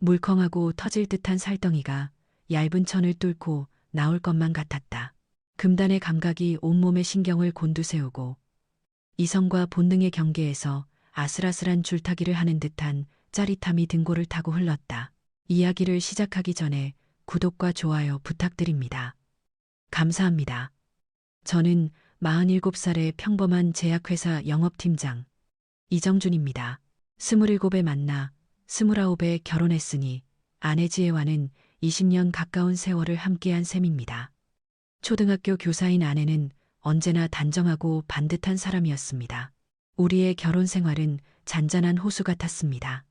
물컹하고 터질 듯한 살덩이가 얇은 천을 뚫고 나올 것만 같았다. 금단의 감각이 온몸의 신경을 곤두세우고 이성과 본능의 경계에서 아슬아슬한 줄타기를 하는 듯한 짜릿함이 등골을 타고 흘렀다. 이야기를 시작하기 전에 구독과 좋아요 부탁드립니다. 감사합니다. 저는 47살의 평범한 제약회사 영업팀장 이정준입니다. 27에 만나 29에 결혼했으니 아내 지혜와는 20년 가까운 세월을 함께한 셈입니다. 초등학교 교사인 아내는 언제나 단정하고 반듯한 사람이었습니다. 우리의 결혼 생활은 잔잔한 호수 같았습니다.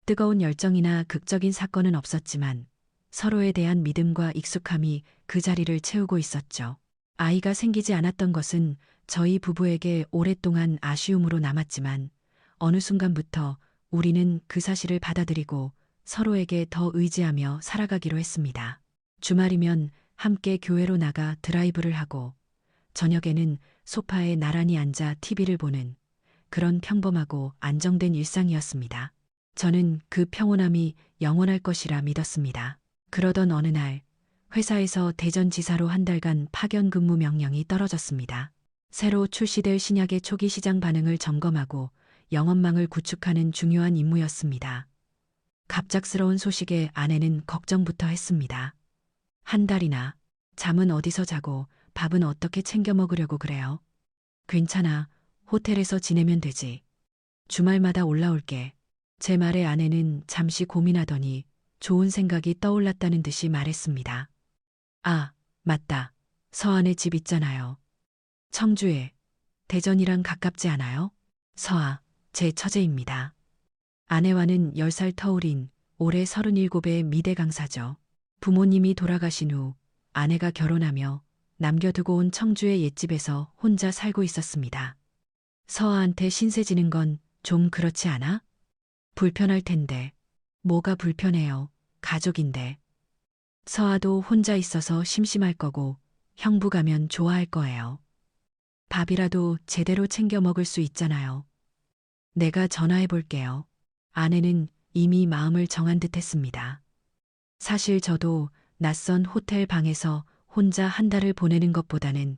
뜨거운 열정이나 극적인 사건은 없었지만 서로에 대한 믿음과 익숙함이 그 자리를 채우고 있었죠. 아이가 생기지 않았던 것은 저희 부부에게 오랫동안 아쉬움으로 남았지만 어느 순간부터 우리는 그 사실을 받아들이고 서로에게 더 의지하며 살아가기로 했습니다. 주말이면 함께 교회로 나가 드라이브를 하고 저녁에는 소파에 나란히 앉아 TV를 보는 그런 평범하고 안정된 일상이었습니다. 저는 그 평온함이 영원할 것이라 믿었습니다. 그러던 어느 날 회사에서 대전지사로 한 달간 파견 근무 명령이 떨어졌습니다. 새로 출시될 신약의 초기 시장 반응을 점검하고 영업망을 구축하는 중요한 임무였습니다. 갑작스러운 소식에 아내는 걱정부터 했습니다. 한 달이나 잠은 어디서 자고 밥은 어떻게 챙겨 먹으려고 그래요? 괜찮아. 호텔에서 지내면 되지. 주말마다 올라올게. 제 말에 아내는 잠시 고민하더니 좋은 생각이 떠올랐다는 듯이 말했습니다. 아, 맞다. 서안의 집 있잖아요. 청주에. 대전이랑 가깝지 않아요? 서아, 제 처제입니다. 아내와는 10살 터울인 올해 37의 미대 강사죠. 부모님이 돌아가신 후 아내가 결혼하며 남겨두고 온 청주의 옛집에서 혼자 살고 있었습니다. 서아한테 신세 지는 건 좀 그렇지 않아? 불편할 텐데. 뭐가 불편해요. 가족인데. 서아도 혼자 있어서 심심할 거고 형부 가면 좋아할 거예요. 밥이라도 제대로 챙겨 먹을 수 있잖아요. 내가 전화해 볼게요. 아내는 이미 마음을 정한 듯 했습니다. 사실 저도 낯선 호텔 방에서 혼자 한 달을 보내는 것보다는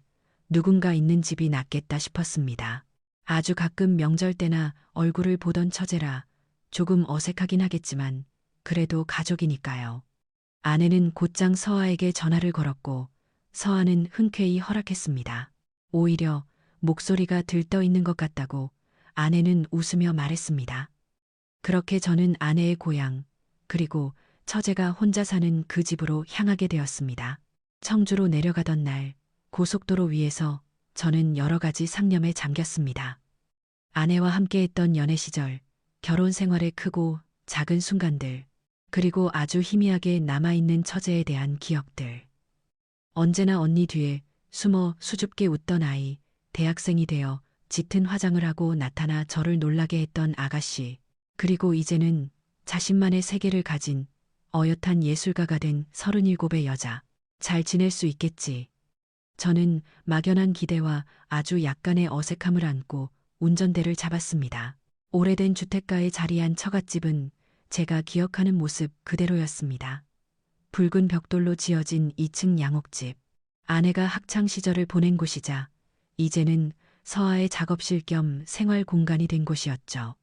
누군가 있는 집이 낫겠다 싶었습니다. 아주 가끔 명절 때나 얼굴을 보던 처제라 조금 어색하긴 하겠지만 그래도 가족이니까요. 아내는 곧장 서아에게 전화를 걸었고 서아는 흔쾌히 허락했습니다. 오히려 목소리가 들떠 있는 것 같다고 아내는 웃으며 말했습니다. 그렇게 저는 아내의 고향 그리고 처제가 혼자 사는 그 집으로 향하게 되었습니다. 청주로 내려가던 날 고속도로 위에서 저는 여러 가지 상념에 잠겼습니다. 아내와 함께했던 연애 시절, 결혼 생활의 크고 작은 순간들, 그리고 아주 희미하게 남아있는 처제에 대한 기억들. 언제나 언니 뒤에 숨어 수줍게 웃던 아이, 대학생이 되어 짙은 화장을 하고 나타나 저를 놀라게 했던 아가씨, 그리고 이제는 자신만의 세계를 가진 어엿한 예술가가 된 37의 여자. 잘 지낼 수 있겠지. 저는 막연한 기대와 아주 약간의 어색함을 안고 운전대를 잡았습니다. 오래된 주택가에 자리한 처갓집은 제가 기억하는 모습 그대로였습니다. 붉은 벽돌로 지어진 2층 양옥집. 아내가 학창 시절을 보낸 곳이자 이제는 서아의 작업실 겸 생활 공간이 된 곳이었죠.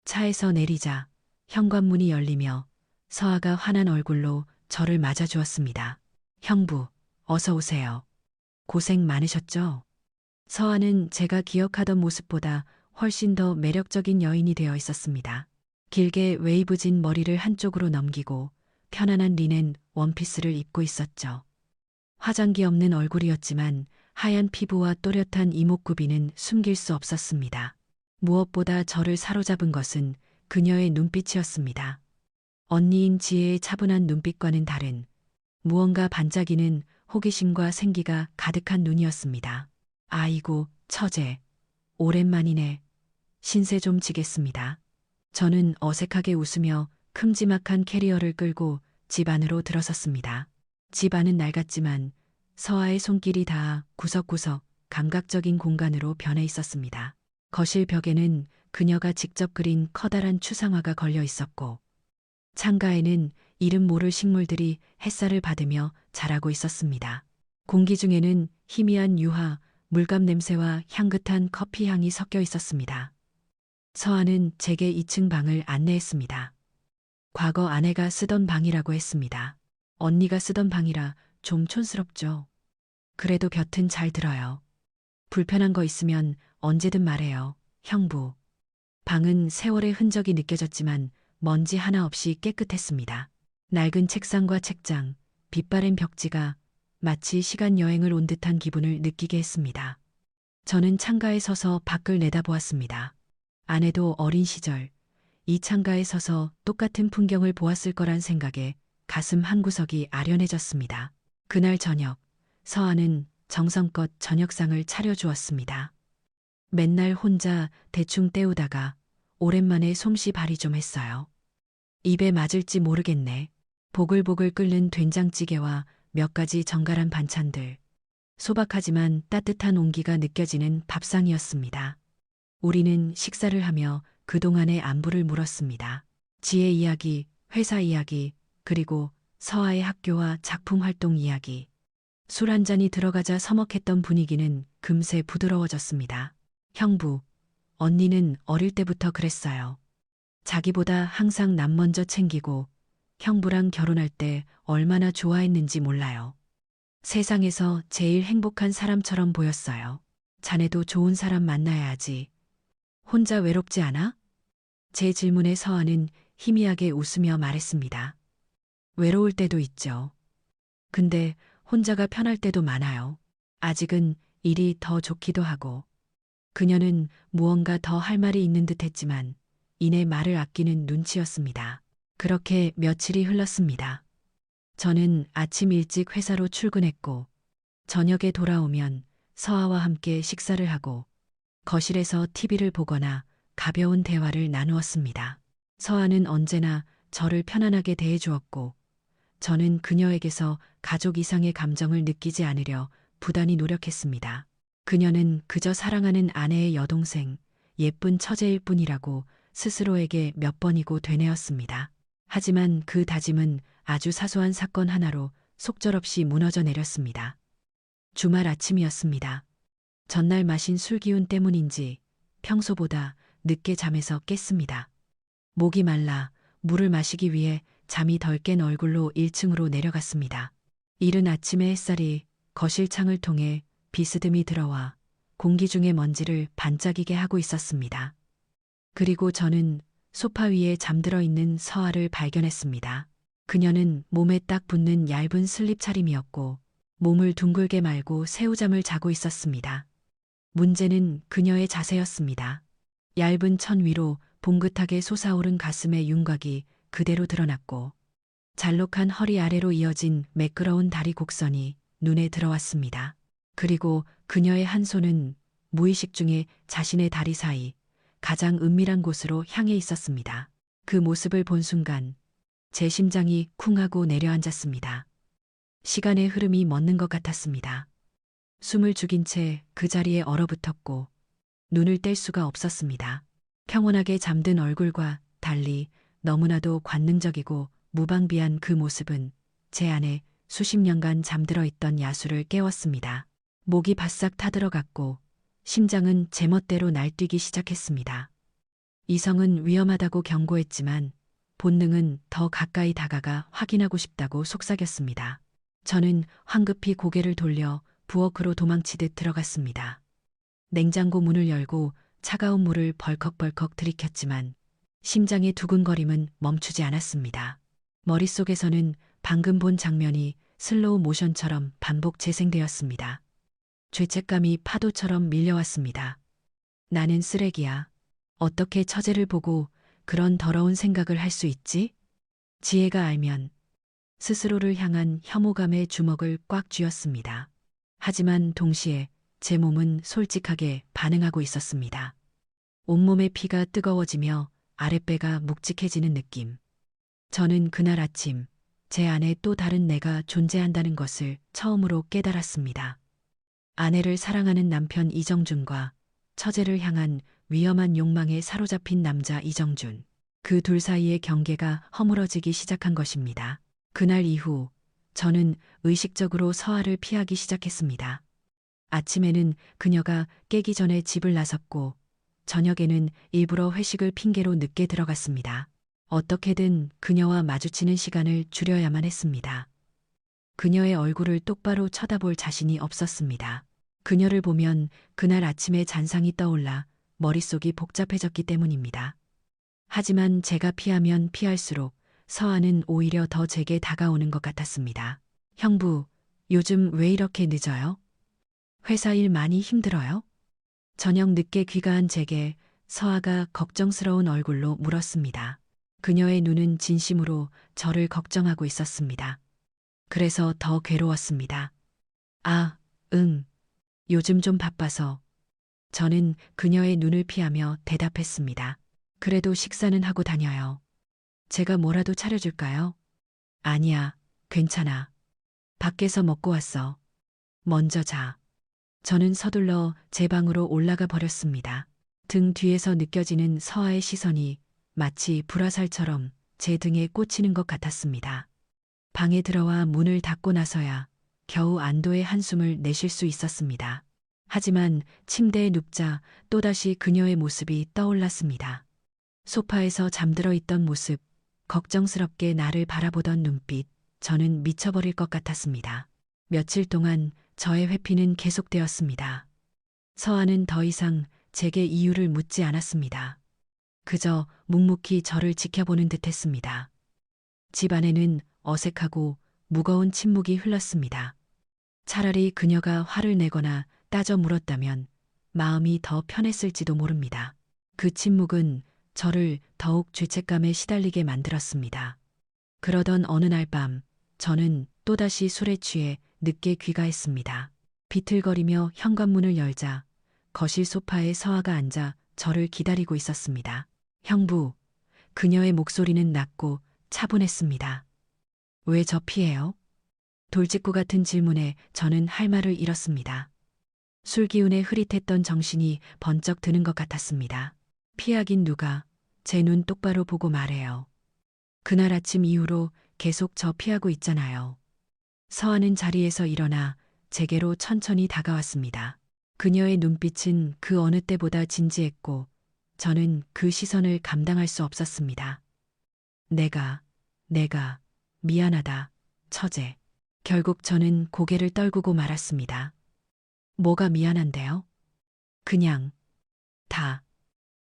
차에서 내리자 현관문이 열리며 서아가 환한 얼굴로 저를 맞아주었습니다. 형부, 어서 오세요. 고생 많으셨죠? 서아는 제가 기억하던 모습보다 훨씬 더 매력적인 여인이 되어 있었습니다. 길게 웨이브진 머리를 한쪽으로 넘기고 편안한 리넨 원피스를 입고 있었죠. 화장기 없는 얼굴이었지만 하얀 피부와 또렷한 이목구비는 숨길 수 없었습니다. 무엇보다 저를 사로잡은 것은 그녀의 눈빛이었습니다. 언니인 지혜의 차분한 눈빛과는 다른 무언가 반짝이는 호기심과 생기가 가득한 눈이었습니다. 아이고, 처제. 오랜만이네. 신세 좀 지겠습니다. 저는 어색하게 웃으며 큼지막한 캐리어를 끌고 집 안으로 들어섰습니다. 집 안은 낡았지만 서아의 손길이 닿아 구석구석 감각적인 공간으로 변해 있었습니다. 거실 벽에는 그녀가 직접 그린 커다란 추상화가 걸려 있었고 창가에는 이름 모를 식물들이 햇살을 받으며 자라고 있었습니다. 공기 중에는 희미한 유화, 물감 냄새와 향긋한 커피 향이 섞여 있었습니다. 서아는 제게 2층 방을 안내했습니다. 과거 아내가 쓰던 방이라고 했습니다. 언니가 쓰던 방이라 좀 촌스럽죠. 그래도 곁은 잘 들어요. 불편한 거 있으면 언제든 말해요, 형부. 방은 세월의 흔적이 느껴졌지만 먼지 하나 없이 깨끗했습니다. 낡은 책상과 책장, 빛바랜 벽지가 마치 시간 여행을 온 듯한 기분을 느끼게 했습니다. 저는 창가에 서서 밖을 내다보았습니다. 아내도 어린 시절 이 창가에 서서 똑같은 풍경을 보았을 거란 생각에 가슴 한구석이 아련해졌습니다. 그날 저녁, 서아는 정성껏 저녁상을 차려주었습니다. 맨날 혼자 대충 때우다가 오랜만에 솜씨 발휘 좀 했어요. 입에 맞을지 모르겠네. 보글보글 끓는 된장찌개와 몇 가지 정갈한 반찬들. 소박하지만 따뜻한 온기가 느껴지는 밥상이었습니다. 우리는 식사를 하며 그동안의 안부를 물었습니다. 지혜 이야기, 회사 이야기, 그리고 서아의 학교와 작품 활동 이야기. 술 한 잔이 들어가자 서먹했던 분위기는 금세 부드러워졌습니다. 형부, 언니는 어릴 때부터 그랬어요. 자기보다 항상 남 먼저 챙기고 형부랑 결혼할 때 얼마나 좋아했는지 몰라요. 세상에서 제일 행복한 사람처럼 보였어요. 자네도 좋은 사람 만나야지. 혼자 외롭지 않아? 제 질문에 서아는 희미하게 웃으며 말했습니다. 외로울 때도 있죠. 근데 혼자가 편할 때도 많아요. 아직은 일이 더 좋기도 하고. 그녀는 무언가 더 할 말이 있는 듯 했지만 이내 말을 아끼는 눈치였습니다. 그렇게 며칠이 흘렀습니다. 저는 아침 일찍 회사로 출근했고 저녁에 돌아오면 서아와 함께 식사를 하고 거실에서 TV를 보거나 가벼운 대화를 나누었습니다. 서아는 언제나 저를 편안하게 대해주었고 저는 그녀에게서 가족 이상의 감정을 느끼지 않으려 부단히 노력했습니다. 그녀는 그저 사랑하는 아내의 여동생, 예쁜 처제일 뿐이라고 스스로에게 몇 번이고 되뇌었습니다. 하지만 그 다짐은 아주 사소한 사건 하나로 속절없이 무너져 내렸습니다. 주말 아침이었습니다. 전날 마신 술 기운 때문인지 평소보다 늦게 잠에서 깼습니다. 목이 말라 물을 마시기 위해 잠이 덜 깬 얼굴로 1층으로 내려갔습니다. 이른 아침의 햇살이 거실 창을 통해 비스듬히 들어와 공기 중의 먼지를 반짝이게 하고 있었습니다. 그리고 저는 소파 위에 잠들어 있는 서아를 발견했습니다. 그녀는 몸에 딱 붙는 얇은 슬립 차림이었고 몸을 둥글게 말고 새우잠을 자고 있었습니다. 문제는 그녀의 자세였습니다. 얇은 천 위로 봉긋하게 솟아오른 가슴의 윤곽이 그대로 드러났고 잘록한 허리 아래로 이어진 매끄러운 다리 곡선이 눈에 들어왔습니다. 그리고 그녀의 한 손은 무의식 중에 자신의 다리 사이 가장 은밀한 곳으로 향해 있었습니다. 그 모습을 본 순간 제 심장이 쿵하고 내려앉았습니다. 시간의 흐름이 멎는 것 같았습니다. 숨을 죽인 채 그 자리에 얼어붙었고 눈을 뗄 수가 없었습니다. 평온하게 잠든 얼굴과 달리 너무나도 관능적이고 무방비한 그 모습은 제 안에 수십 년간 잠들어 있던 야수를 깨웠습니다. 목이 바싹 타들어갔고 심장은 제멋대로 날뛰기 시작했습니다. 이성은 위험하다고 경고했지만 본능은 더 가까이 다가가 확인하고 싶다고 속삭였습니다. 저는 황급히 고개를 돌려 부엌으로 도망치듯 들어갔습니다. 냉장고 문을 열고 차가운 물을 벌컥벌컥 들이켰지만 심장의 두근거림은 멈추지 않았습니다. 머릿속에서는 방금 본 장면이 슬로우 모션처럼 반복 재생되었습니다. 죄책감이 파도처럼 밀려왔습니다. 나는 쓰레기야. 어떻게 처제를 보고 그런 더러운 생각을 할 수 있지? 지혜가 알면 스스로를 향한 혐오감의 주먹을 꽉 쥐었습니다. 하지만 동시에 제 몸은 솔직하게 반응하고 있었습니다. 온몸의 피가 뜨거워지며 아랫배가 묵직해지는 느낌. 저는 그날 아침 제 안에 또 다른 내가 존재한다는 것을 처음으로 깨달았습니다. 아내를 사랑하는 남편 이정준과 처제를 향한 위험한 욕망에 사로잡힌 남자 이정준. 그 둘 사이의 경계가 허물어지기 시작한 것입니다. 그날 이후 저는 의식적으로 서아를 피하기 시작했습니다. 아침에는 그녀가 깨기 전에 집을 나섰고 저녁에는 일부러 회식을 핑계로 늦게 들어갔습니다. 어떻게든 그녀와 마주치는 시간을 줄여야만 했습니다. 그녀의 얼굴을 똑바로 쳐다볼 자신이 없었습니다. 그녀를 보면 그날 아침의 잔상이 떠올라 머릿속이 복잡해졌기 때문입니다. 하지만 제가 피하면 피할수록 서아는 오히려 더 제게 다가오는 것 같았습니다. 형부, 요즘 왜 이렇게 늦어요? 회사 일 많이 힘들어요? 저녁 늦게 귀가한 제게 서아가 걱정스러운 얼굴로 물었습니다. 그녀의 눈은 진심으로 저를 걱정하고 있었습니다. 그래서 더 괴로웠습니다. 아, 응. 요즘 좀 바빠서. 저는 그녀의 눈을 피하며 대답했습니다. 그래도 식사는 하고 다녀요. 제가 뭐라도 차려줄까요? 아니야, 괜찮아. 밖에서 먹고 왔어. 먼저 자. 저는 서둘러 제 방으로 올라가 버렸습니다. 등 뒤에서 느껴지는 서아의 시선이 마치 불화살처럼 제 등에 꽂히는 것 같았습니다. 방에 들어와 문을 닫고 나서야 겨우 안도의 한숨을 내쉴 수 있었습니다. 하지만 침대에 눕자 또다시 그녀의 모습이 떠올랐습니다. 소파에서 잠들어 있던 모습, 걱정스럽게 나를 바라보던 눈빛, 저는 미쳐버릴 것 같았습니다. 며칠 동안 저의 회피는 계속되었습니다. 서아는 더 이상 제게 이유를 묻지 않았습니다. 그저 묵묵히 저를 지켜보는 듯 했습니다. 집 안에는 어색하고 무거운 침묵이 흘렀습니다. 차라리 그녀가 화를 내거나 따져 물었다면 마음이 더 편했을지도 모릅니다. 그 침묵은 저를 더욱 죄책감에 시달리게 만들었습니다. 그러던 어느 날 밤, 저는 또다시 술에 취해 늦게 귀가했습니다. 비틀거리며 현관문을 열자 거실 소파에 서아가 앉아 저를 기다리고 있었습니다. 형부, 그녀의 목소리는 낮고 차분했습니다. 왜 저 피해요? 돌직구 같은 질문에 저는 할 말을 잃었습니다. 술 기운에 흐릿했던 정신이 번쩍 드는 것 같았습니다. 피하긴 누가, 제 눈 똑바로 보고 말해요. 그날 아침 이후로 계속 저 피하고 있잖아요. 서아는 자리에서 일어나 제게로 천천히 다가왔습니다. 그녀의 눈빛은 그 어느 때보다 진지했고 저는 그 시선을 감당할 수 없었습니다. 내가 미안하다, 처제. 결국 저는 고개를 떨구고 말았습니다. 뭐가 미안한데요? 그냥, 다.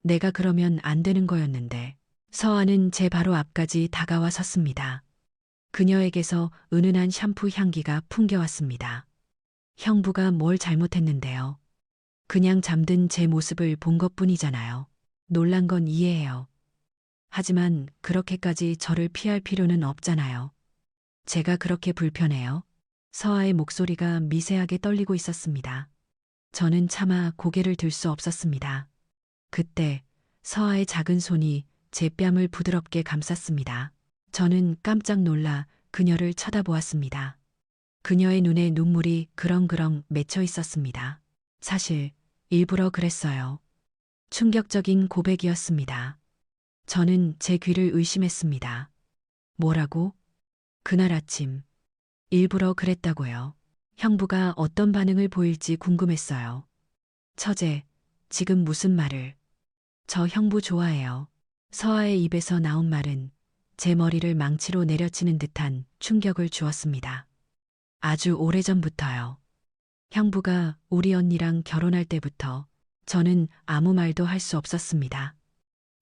내가 그러면 안 되는 거였는데. 서아는 제 바로 앞까지 다가와 섰습니다. 그녀에게서 은은한 샴푸 향기가 풍겨왔습니다. 형부가 뭘 잘못했는데요. 그냥 잠든 제 모습을 본 것뿐이잖아요. 놀란 건 이해해요. 하지만 그렇게까지 저를 피할 필요는 없잖아요. 제가 그렇게 불편해요. 서아의 목소리가 미세하게 떨리고 있었습니다. 저는 차마 고개를 들 수 없었습니다. 그때 서아의 작은 손이 제 뺨을 부드럽게 감쌌습니다. 저는 깜짝 놀라 그녀를 쳐다보았습니다. 그녀의 눈에 눈물이 그렁그렁 맺혀 있었습니다. 사실 일부러 그랬어요. 충격적인 고백이었습니다. 저는 제 귀를 의심했습니다. 뭐라고? 그날 아침 일부러 그랬다고요. 형부가 어떤 반응을 보일지 궁금했어요. 처제, 지금 무슨 말을? 저 형부 좋아해요. 서아의 입에서 나온 말은 제 머리를 망치로 내려치는 듯한 충격을 주었습니다. 아주 오래전부터요. 형부가 우리 언니랑 결혼할 때부터 저는 아무 말도 할 수 없었습니다.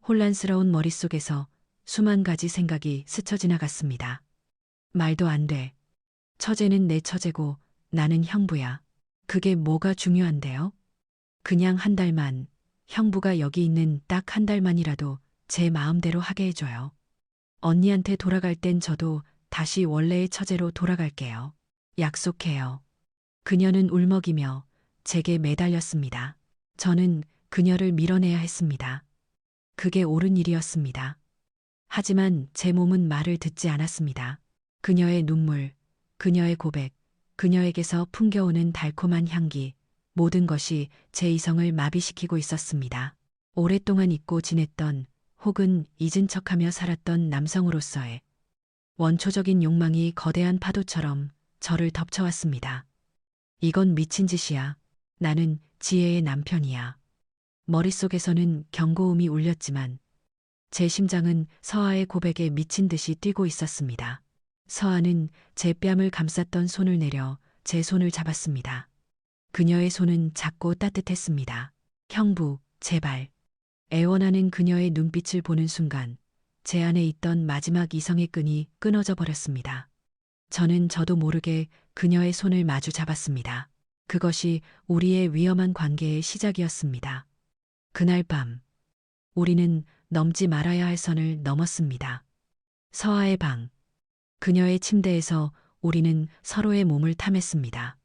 혼란스러운 머릿속에서 수만 가지 생각이 스쳐 지나갔습니다. 말도 안 돼. 처제는 내 처제고 나는 형부야. 그게 뭐가 중요한데요? 그냥 한 달만, 형부가 여기 있는 딱 한 달만이라도 제 마음대로 하게 해줘요. 언니한테 돌아갈 땐 저도 다시 원래의 처제로 돌아갈게요. 약속해요. 그녀는 울먹이며 제게 매달렸습니다. 저는 그녀를 밀어내야 했습니다. 그게 옳은 일이었습니다. 하지만 제 몸은 말을 듣지 않았습니다. 그녀의 눈물, 그녀의 고백, 그녀에게서 풍겨오는 달콤한 향기, 모든 것이 제 이성을 마비시키고 있었습니다. 오랫동안 잊고 지냈던 혹은 잊은 척하며 살았던 남성으로서의 원초적인 욕망이 거대한 파도처럼 저를 덮쳐왔습니다. 이건 미친 짓이야. 나는 지혜의 남편이야. 머릿속에서는 경고음이 울렸지만 제 심장은 서아의 고백에 미친 듯이 뛰고 있었습니다. 서아는 제 뺨을 감쌌던 손을 내려 제 손을 잡았습니다. 그녀의 손은 작고 따뜻했습니다. 형부, 제발. 애원하는 그녀의 눈빛을 보는 순간 제 안에 있던 마지막 이성의 끈이 끊어져 버렸습니다. 저는 저도 모르게 그녀의 손을 마주 잡았습니다. 그것이 우리의 위험한 관계의 시작이었습니다. 그날 밤, 우리는 넘지 말아야 할 선을 넘었습니다. 서아의 방, 그녀의 침대에서 우리는 서로의 몸을 탐했습니다.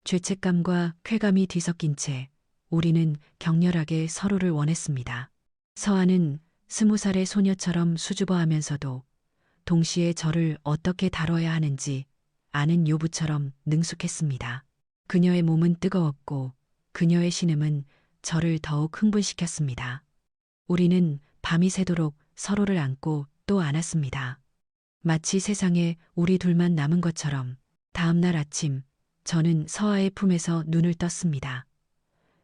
죄책감과 쾌감이 뒤섞인 채 우리는 격렬하게 서로를 원했습니다. 서아는 20살의 소녀처럼 수줍어하면서도 동시에 저를 어떻게 다뤄야 하는지 아는 요부처럼 능숙했습니다. 그녀의 몸은 뜨거웠고 그녀의 신음은 저를 더욱 흥분시켰습니다. 우리는 밤이 새도록 서로를 안고 또 안았습니다. 마치 세상에 우리 둘만 남은 것처럼 다음 날 아침 저는 서아의 품에서 눈을 떴습니다.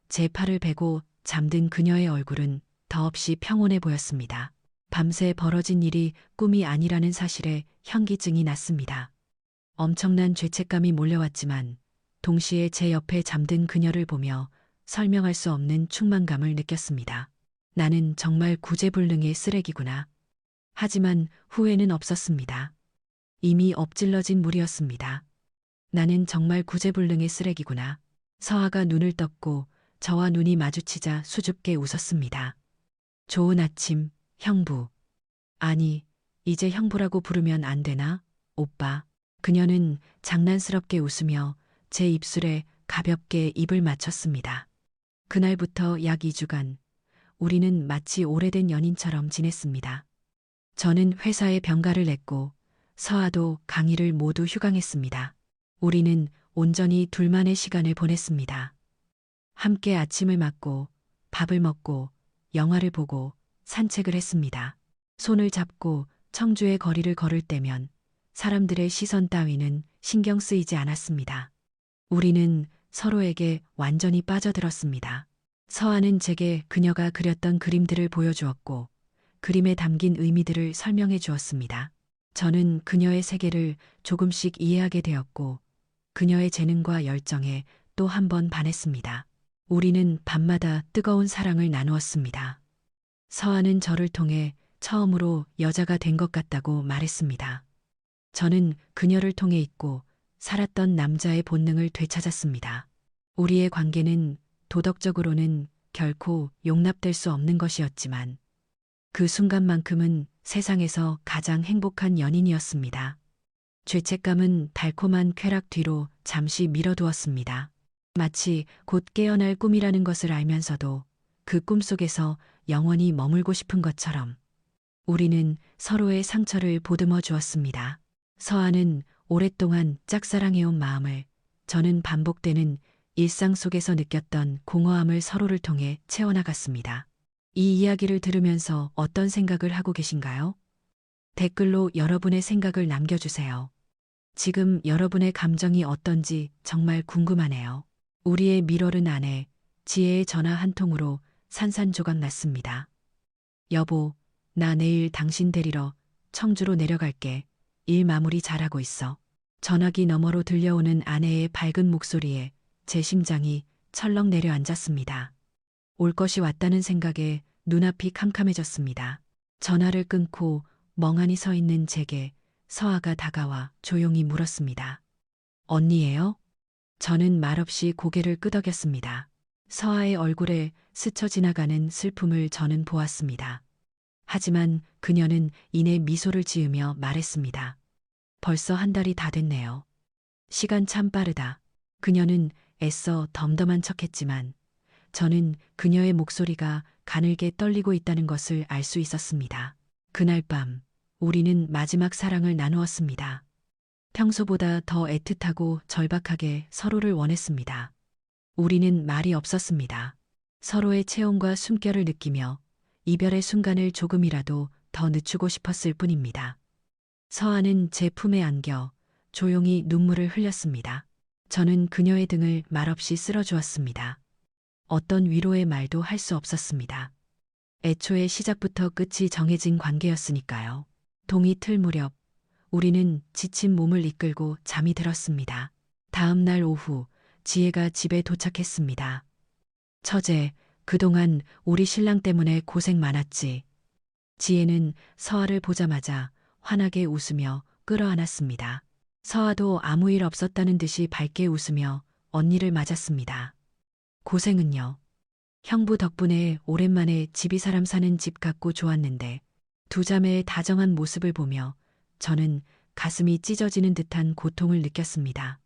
제 팔을 베고 잠든 그녀의 얼굴은 더없이 평온해 보였습니다. 밤새 벌어진 일이 꿈이 아니라는 사실에 현기증이 났습니다. 엄청난 죄책감이 몰려왔지만 동시에 제 옆에 잠든 그녀를 보며 설명할 수 없는 충만감을 느꼈습니다. 나는 정말 구제불능의 쓰레기구나. 하지만 후회는 없었습니다. 이미 엎질러진 물이었습니다. 나는 정말 구제불능의 쓰레기구나. 서아가 눈을 떴고 저와 눈이 마주치자 수줍게 웃었습니다. 좋은 아침, 형부. 아니, 이제 형부라고 부르면 안 되나? 오빠. 그녀는 장난스럽게 웃으며 제 입술에 가볍게 입을 맞췄습니다. 그날부터 약 2주간 우리는 마치 오래된 연인처럼 지냈습니다. 저는 회사에 병가를 냈고 서아도 강의를 모두 휴강했습니다. 우리는 온전히 둘만의 시간을 보냈습니다. 함께 아침을 맞고 밥을 먹고 영화를 보고 산책을 했습니다. 손을 잡고 청주의 거리를 걸을 때면 사람들의 시선 따위는 신경 쓰이지 않았습니다. 우리는 서로에게 완전히 빠져들었습니다. 서아는 제게 그녀가 그렸던 그림들을 보여주었고 그림에 담긴 의미들을 설명해 주었습니다. 저는 그녀의 세계를 조금씩 이해하게 되었고 그녀의 재능과 열정에 또 한 번 반했습니다. 우리는 밤마다 뜨거운 사랑을 나누었습니다. 서아는 저를 통해 처음으로 여자가 된 것 같다고 말했습니다. 저는 그녀를 통해 잊고 살았던 남자의 본능을 되찾았습니다. 우리의 관계는 도덕적으로는 결코 용납될 수 없는 것이었지만 그 순간만큼은 세상에서 가장 행복한 연인이었습니다. 죄책감은 달콤한 쾌락 뒤로 잠시 밀어두었습니다. 마치 곧 깨어날 꿈이라는 것을 알면서도 그 꿈속에서 영원히 머물고 싶은 것처럼 우리는 서로의 상처를 보듬어 주었습니다. 서아는 오랫동안 짝사랑해온 마음을, 저는 반복되는 일상 속에서 느꼈던 공허함을 서로를 통해 채워나갔습니다. 이 이야기를 들으면서 어떤 생각을 하고 계신가요? 댓글로 여러분의 생각을 남겨주세요. 지금 여러분의 감정이 어떤지 정말 궁금하네요. 우리의 미뤄른 아내, 지혜의 전화 한 통으로 산산조각 났습니다. 여보, 나 내일 당신 데리러 청주로 내려갈게. 일 마무리 잘하고 있어. 전화기 너머로 들려오는 아내의 밝은 목소리에 제 심장이 철렁 내려앉았습니다. 올 것이 왔다는 생각에 눈앞이 캄캄해졌습니다. 전화를 끊고 멍하니 서 있는 제게 서아가 다가와 조용히 물었습니다. 언니예요? 저는 말없이 고개를 끄덕였습니다. 서아의 얼굴에 스쳐 지나가는 슬픔을 저는 보았습니다. 하지만 그녀는 이내 미소를 지으며 말했습니다. 벌써 한 달이 다 됐네요. 시간 참 빠르다. 그녀는 애써 덤덤한 척했지만 저는 그녀의 목소리가 가늘게 떨리고 있다는 것을 알 수 있었습니다. 그날 밤 우리는 마지막 사랑을 나누었습니다. 평소보다 더 애틋하고 절박하게 서로를 원했습니다. 우리는 말이 없었습니다. 서로의 체온과 숨결을 느끼며 이별의 순간을 조금이라도 더 늦추고 싶었을 뿐입니다. 서아는 제 품에 안겨 조용히 눈물을 흘렸습니다. 저는 그녀의 등을 말없이 쓸어주었습니다. 어떤 위로의 말도 할 수 없었습니다. 애초에 시작부터 끝이 정해진 관계였으니까요. 동이 틀 무렵 우리는 지친 몸을 이끌고 잠이 들었습니다. 다음 날 오후 지혜가 집에 도착했습니다. 처제, 그동안 우리 신랑 때문에 고생 많았지. 지혜는 서아를 보자마자 환하게 웃으며 끌어안았습니다. 서아도 아무 일 없었다는 듯이 밝게 웃으며 언니를 맞았습니다. 고생은요. 형부 덕분에 오랜만에 집이 사람 사는 집 같고 좋았는데 두 자매의 다정한 모습을 보며 저는 가슴이 찢어지는 듯한 고통을 느꼈습니다.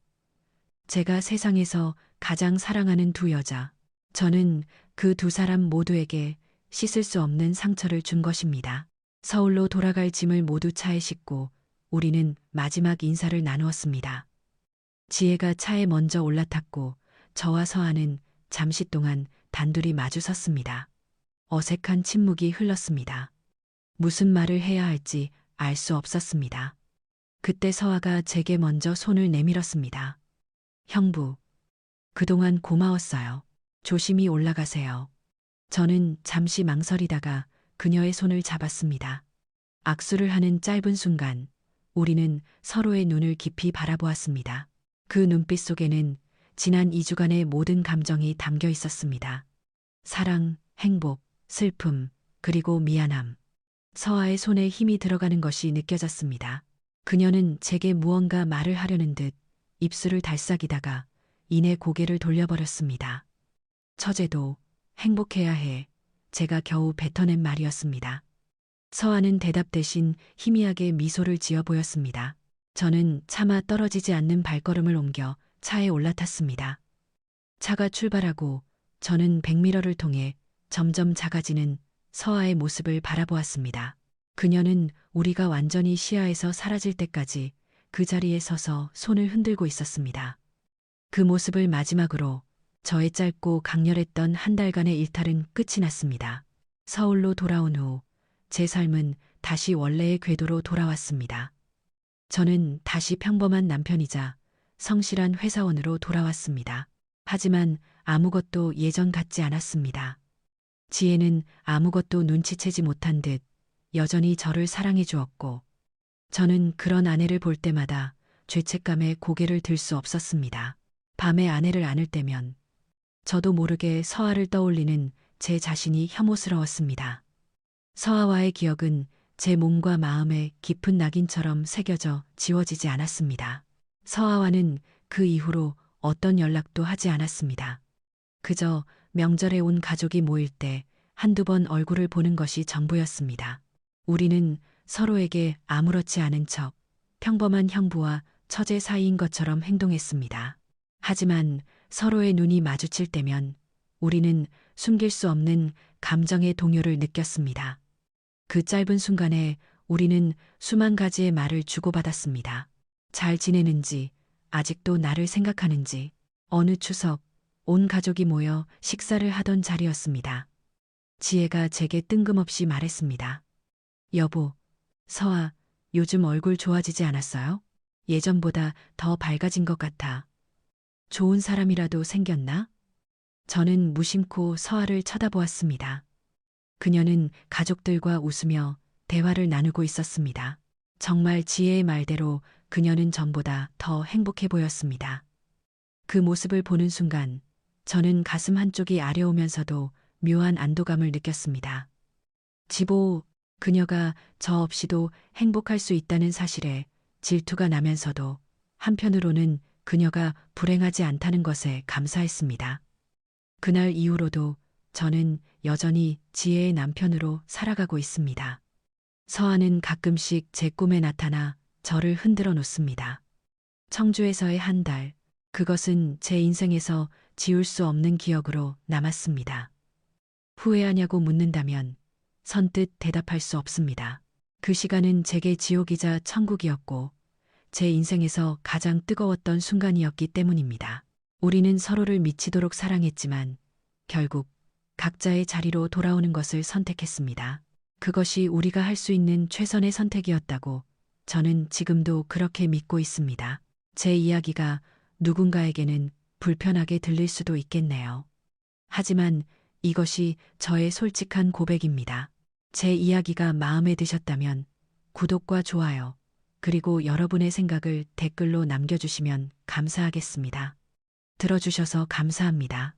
제가 세상에서 가장 사랑하는 두 여자, 저는 그 두 사람 모두에게 씻을 수 없는 상처를 준 것입니다. 서울로 돌아갈 짐을 모두 차에 싣고 우리는 마지막 인사를 나누었습니다. 지혜가 차에 먼저 올라탔고 저와 서아는 잠시 동안 단둘이 마주 섰습니다. 어색한 침묵이 흘렀습니다. 무슨 말을 해야 할지 알 수 없었습니다. 그때 서아가 제게 먼저 손을 내밀었습니다. 형부, 그동안 고마웠어요. 조심히 올라가세요. 저는 잠시 망설이다가 그녀의 손을 잡았습니다. 악수를 하는 짧은 순간 우리는 서로의 눈을 깊이 바라보았습니다. 그 눈빛 속에는 지난 2주간의 모든 감정이 담겨 있었습니다. 사랑, 행복, 슬픔, 그리고 미안함. 서아의 손에 힘이 들어가는 것이 느껴졌습니다. 그녀는 제게 무언가 말을 하려는 듯 입술을 달싹이다가 이내 고개를 돌려버렸습니다. 처제도 행복해야 해. 제가 겨우 뱉어낸 말이었습니다. 서아는 대답 대신 희미하게 미소를 지어 보였습니다. 저는 차마 떨어지지 않는 발걸음을 옮겨 차에 올라탔습니다. 차가 출발하고 저는 백미러를 통해 점점 작아지는 서아의 모습을 바라보았습니다. 그녀는 우리가 완전히 시야에서 사라질 때까지 그 자리에 서서 손을 흔들고 있었습니다. 그 모습을 마지막으로 저의 짧고 강렬했던 한 달간의 일탈은 끝이 났습니다. 서울로 돌아온 후 제 삶은 다시 원래의 궤도로 돌아왔습니다. 저는 다시 평범한 남편이자 성실한 회사원으로 돌아왔습니다. 하지만 아무것도 예전 같지 않았습니다. 지혜는 아무것도 눈치채지 못한 듯 여전히 저를 사랑해 주었고 저는 그런 아내를 볼 때마다 죄책감에 고개를 들 수 없었습니다. 밤에 아내를 안을 때면 저도 모르게 서아를 떠올리는 제 자신이 혐오스러웠습니다. 서아와의 기억은 제 몸과 마음에 깊은 낙인처럼 새겨져 지워지지 않았습니다. 서아와는 그 이후로 어떤 연락도 하지 않았습니다. 그저 명절에 온 가족이 모일 때 한두 번 얼굴을 보는 것이 전부였습니다. 우리는 서로에게 아무렇지 않은 척 평범한 형부와 처제 사이인 것처럼 행동했습니다. 하지만 서로의 눈이 마주칠 때면 우리는 숨길 수 없는 감정의 동요를 느꼈습니다. 그 짧은 순간에 우리는 수만 가지의 말을 주고받았습니다. 잘 지내는지, 아직도 나를 생각하는지. 어느 추석, 온 가족이 모여 식사를 하던 자리였습니다. 지혜가 제게 뜬금없이 말했습니다. 여보, 서아, 요즘 얼굴 좋아지지 않았어요? 예전보다 더 밝아진 것 같아. 좋은 사람이라도 생겼나? 저는 무심코 서아를 쳐다보았습니다. 그녀는 가족들과 웃으며 대화를 나누고 있었습니다. 정말 지혜의 말대로 그녀는 전보다 더 행복해 보였습니다. 그 모습을 보는 순간 저는 가슴 한쪽이 아려오면서도 묘한 안도감을 느꼈습니다. 지보, 그녀가 저 없이도 행복할 수 있다는 사실에 질투가 나면서도 한편으로는 그녀가 불행하지 않다는 것에 감사했습니다. 그날 이후로도 저는 여전히 지혜의 남편으로 살아가고 있습니다. 서아는 가끔씩 제 꿈에 나타나 저를 흔들어 놓습니다. 청주에서의 한 달, 그것은 제 인생에서 지울 수 없는 기억으로 남았습니다. 후회하냐고 묻는다면 선뜻 대답할 수 없습니다. 그 시간은 제게 지옥이자 천국이었고 제 인생에서 가장 뜨거웠던 순간이었기 때문입니다. 우리는 서로를 미치도록 사랑했지만 결국 각자의 자리로 돌아오는 것을 선택했습니다. 그것이 우리가 할 수 있는 최선의 선택이었다고 저는 지금도 그렇게 믿고 있습니다. 제 이야기가 누군가에게는 불편하게 들릴 수도 있겠네요. 하지만 이것이 저의 솔직한 고백입니다. 제 이야기가 마음에 드셨다면 구독과 좋아요, 그리고 여러분의 생각을 댓글로 남겨주시면 감사하겠습니다. 들어주셔서 감사합니다.